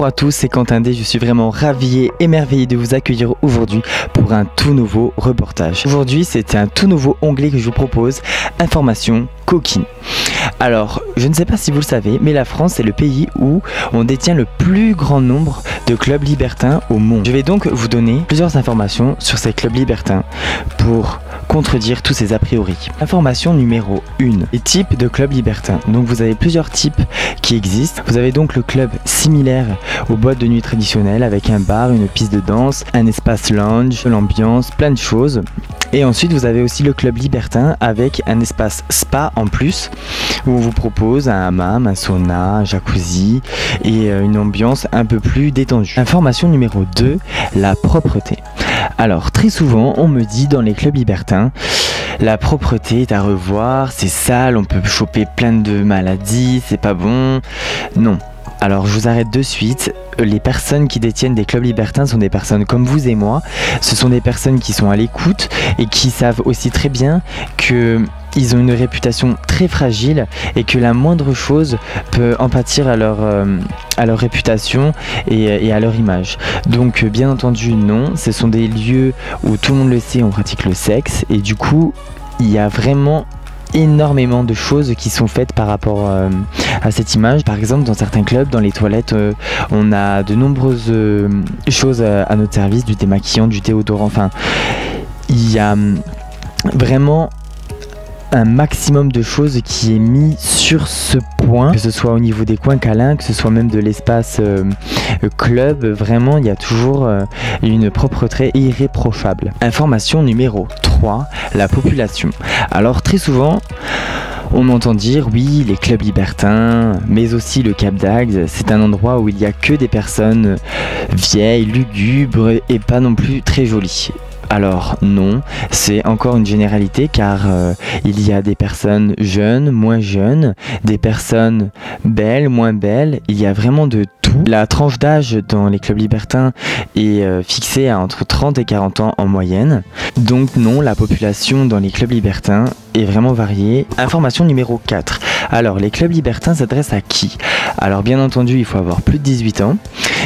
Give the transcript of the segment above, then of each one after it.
Bonjour à tous, c'est Quentin D, je suis vraiment ravi et émerveillé de vous accueillir aujourd'hui pour un tout nouveau reportage. Aujourd'hui, c'est un tout nouveau onglet que je vous propose, information coquine. Alors, je ne sais pas si vous le savez, mais la France est le pays où on détient le plus grand nombre de clubs libertins au monde. Je vais donc vous donner plusieurs informations sur ces clubs libertins pour contredire tous ces a priori. Information numéro 1, les types de clubs libertins. Donc vous avez plusieurs types qui existent. Vous avez donc le club similaire aux boîtes de nuit traditionnelles avec un bar, une piste de danse, un espace lounge, l'ambiance, plein de choses. Et ensuite vous avez aussi le club libertin avec un espace spa en plus où on vous propose un hammam, un sauna, un jacuzzi et une ambiance un peu plus détendue. Information numéro 2, la propreté. Alors très souvent on me dit dans les clubs libertins, la propreté est à revoir, c'est sale, on peut choper plein de maladies, c'est pas bon. Non. Alors je vous arrête de suite, les personnes qui détiennent des clubs libertins sont des personnes comme vous et moi, ce sont des personnes qui sont à l'écoute et qui savent aussi très bien que ils ont une réputation très fragile et que la moindre chose peut en pâtir à leur réputation et à leur image. Donc bien entendu non, ce sont des lieux où tout le monde le sait, on pratique le sexe et du coup il y a vraiment énormément de choses qui sont faites par rapport à cette image. Par exemple dans certains clubs, dans les toilettes, on a de nombreuses choses à notre service, du démaquillant, du déodorant, enfin il y a vraiment un maximum de choses qui est mis sur ce point, que ce soit au niveau des coins câlins, que ce soit même de l'espace club, vraiment il y a toujours une propreté irréprochable. Information numéro 3, la population. Alors très souvent on entend dire oui les clubs libertins, mais aussi le Cap d'Agde, c'est un endroit où il n'y a que des personnes vieilles, lugubres et pas non plus très jolies. Alors non, c'est encore une généralité car il y a des personnes jeunes, moins jeunes, des personnes belles, moins belles, il y a vraiment de tout. La tranche d'âge dans les clubs libertins est fixée à entre 30 et 40 ans en moyenne. Donc non, la population dans les clubs libertins est vraiment variée. Information numéro 4. Alors les clubs libertins s'adressent à qui? Alors bien entendu il faut avoir plus de 18 ans.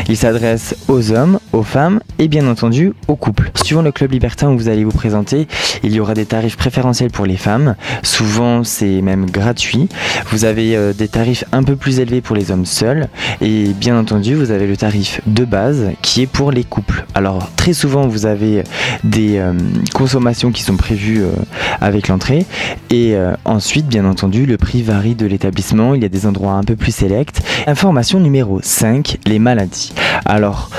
Ils s'adressent aux hommes, aux femmes et bien entendu aux couples. Suivant le club libertin où vous allez vous présenter, il y aura des tarifs préférentiels pour les femmes. Souvent c'est même gratuit. Vous avez des tarifs un peu plus élevés pour les hommes seuls. Et bien entendu vous avez le tarif de base qui est pour les couples. Alors très souvent vous avez des consommations qui sont prévues avec l'entrée. Et ensuite bien entendu le prix varie de l'établissement. Il y a des endroits un peu plus sélects. Information numéro 5, les maladies. Alors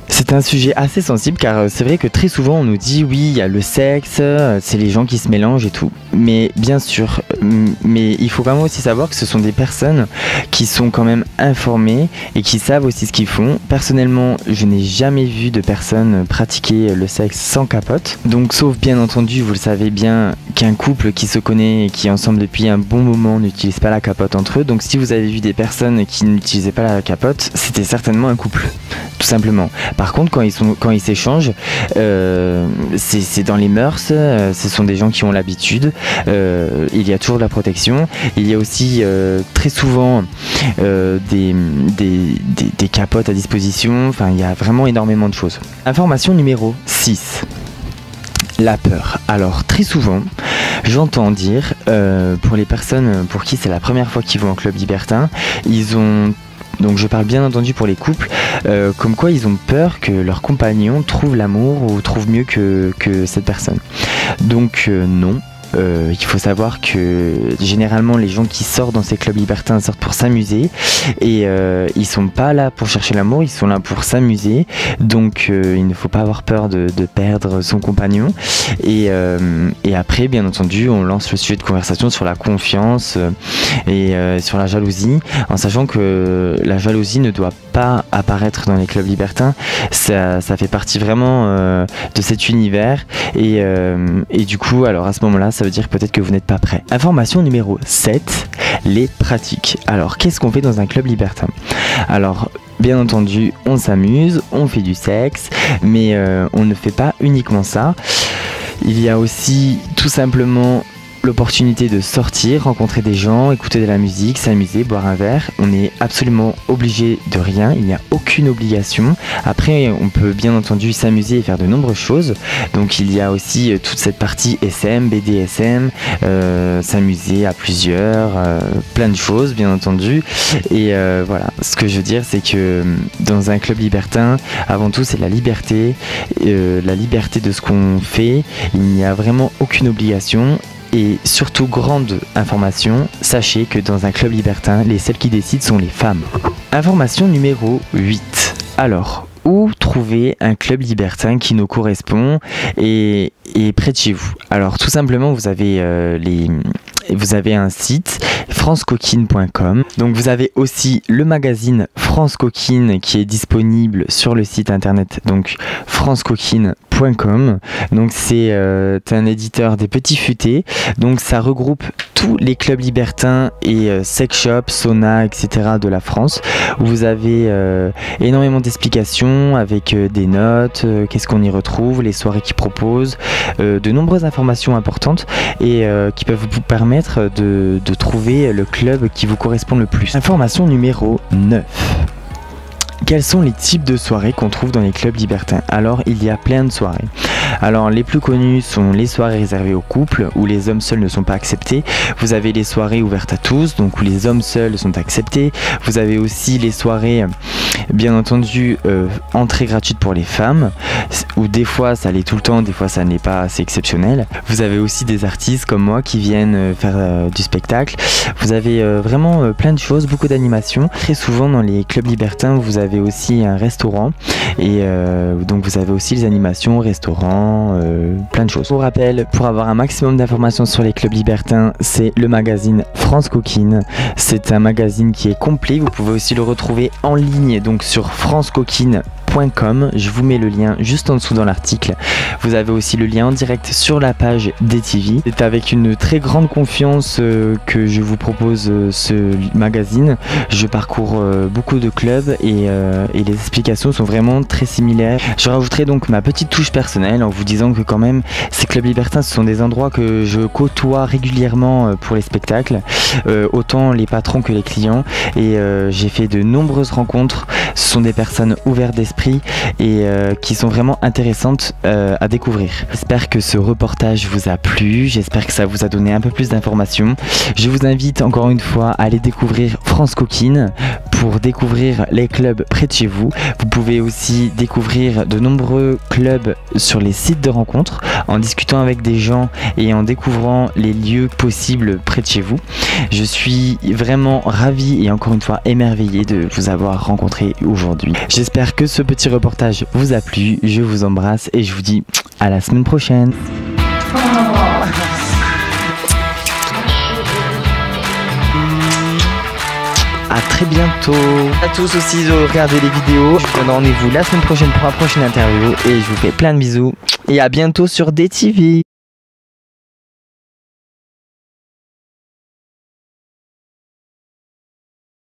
c'est un sujet assez sensible car c'est vrai que très souvent on nous dit oui il y a le sexe, c'est les gens qui se mélangent et tout. Mais bien sûr, mais il faut quand même aussi savoir que ce sont des personnes qui sont quand même informées et qui savent aussi ce qu'ils font. Personnellement, je n'ai jamais vu de personnes pratiquer le sexe sans capote. Donc sauf bien entendu, vous le savez bien, qu'un couple qui se connaît et qui est ensemble depuis un bon moment n'utilise pas la capote entre eux. Donc si vous avez vu des personnes qui n'utilisaient pas la capote, c'était certainement un couple, tout simplement. Par contre, quand ils s'échangent, c'est dans les mœurs, ce sont des gens qui ont l'habitude, il y a toujours de la protection, il y a aussi très souvent des capotes à disposition, enfin il y a vraiment énormément de choses. Information numéro 6. La peur. Alors très souvent, j'entends dire, pour les personnes pour qui c'est la première fois qu'ils vont en club libertin, ils ont... Donc je parle bien entendu pour les couples, comme quoi ils ont peur que leur compagnon trouve l'amour ou trouve mieux que cette personne. Donc non. Il faut savoir que généralement les gens qui sortent dans ces clubs libertins sortent pour s'amuser et ils sont pas là pour chercher l'amour, ils sont là pour s'amuser. Donc il ne faut pas avoir peur de perdre son compagnon et après bien entendu on lance le sujet de conversation sur la confiance et sur la jalousie, en sachant que la jalousie ne doit pas apparaître dans les clubs libertins. Ça fait partie vraiment de cet univers et du coup alors à ce moment là ça veut dire peut-être que vous n'êtes pas prêt. Information numéro 7, les pratiques. Alors qu'est-ce qu'on fait dans un club libertin? Alors bien entendu on s'amuse, on fait du sexe, mais on ne fait pas uniquement ça. Il y a aussi tout simplement l'opportunité de sortir, rencontrer des gens, écouter de la musique, s'amuser, boire un verre. On n'est absolument obligé de rien, il n'y a aucune obligation. Après, on peut bien entendu s'amuser et faire de nombreuses choses. Donc il y a aussi toute cette partie SM, BDSM, s'amuser à plusieurs, plein de choses bien entendu. Et voilà, ce que je veux dire, c'est que dans un club libertin, avant tout c'est la liberté de ce qu'on fait. Il n'y a vraiment aucune obligation. Et surtout, grande information, sachez que dans un club libertin, les seules qui décident sont les femmes. Information numéro 8. Alors, où trouver un club libertin qui nous correspond et près de chez vous? Alors tout simplement, vous avez un site francecoquine.com. Donc vous avez aussi le magazine France Coquine qui est disponible sur le site internet, donc francecoquine.com. Donc c'est un éditeur des petits futés. Donc ça regroupe tous les clubs libertins et sex shops, sauna, etc. de la France. Où vous avez énormément d'explications avec des notes, qu'est-ce qu'on y retrouve, les soirées qu'ils proposent, de nombreuses informations importantes et qui peuvent vous permettre de trouver le club qui vous correspond le plus. Information numéro 9. Quels sont les types de soirées qu'on trouve dans les clubs libertins? Alors, il y a plein de soirées. Alors, les plus connues sont les soirées réservées aux couples, où les hommes seuls ne sont pas acceptés. Vous avez les soirées ouvertes à tous, donc où les hommes seuls sont acceptés. Vous avez aussi les soirées, bien entendu, entrée gratuite pour les femmes, où des fois ça l'est tout le temps, des fois ça n'est pas assez exceptionnel. Vous avez aussi des artistes comme moi qui viennent faire du spectacle. Vous avez vraiment plein de choses, beaucoup d'animations. Très souvent dans les clubs libertins, vous avez aussi un restaurant et donc vous avez aussi les animations, restaurants, plein de choses. Je vous rappelle, pour avoir un maximum d'informations sur les clubs libertins, c'est le magazine France Coquine. C'est un magazine qui est complet, vous pouvez aussi le retrouver en ligne donc sur francecoquine.com. Je vous mets le lien juste en dessous dans l'article. Vous avez aussi le lien en direct sur la page DTV. C'est avec une très grande confiance que je vous propose ce magazine. Je parcours beaucoup de clubs et les explications sont vraiment très similaires. Je rajouterai donc ma petite touche personnelle en vous disant que quand même ces clubs libertins, ce sont des endroits que je côtoie régulièrement pour les spectacles, autant les patrons que les clients, et j'ai fait de nombreuses rencontres. Ce sont des personnes ouvertes d'esprit et qui sont vraiment intéressantes à découvrir. J'espère que ce reportage vous a plu, j'espère que ça vous a donné un peu plus d'informations. Je vous invite encore une fois à aller découvrir France Coquine pour découvrir les clubs près de chez vous. Vous pouvez aussi découvrir de nombreux clubs sur les sites de rencontres en discutant avec des gens et en découvrant les lieux possibles près de chez vous. Je suis vraiment ravi et encore une fois émerveillé de vous avoir rencontré aujourd'hui. J'espère que ce petit reportage vous a plu, je vous embrasse et je vous dis à la semaine prochaine. À très bientôt. À tous aussi de regarder les vidéos. Je vous donne rendez-vous la semaine prochaine pour la prochaine interview et je vous fais plein de bisous et à bientôt sur DTV.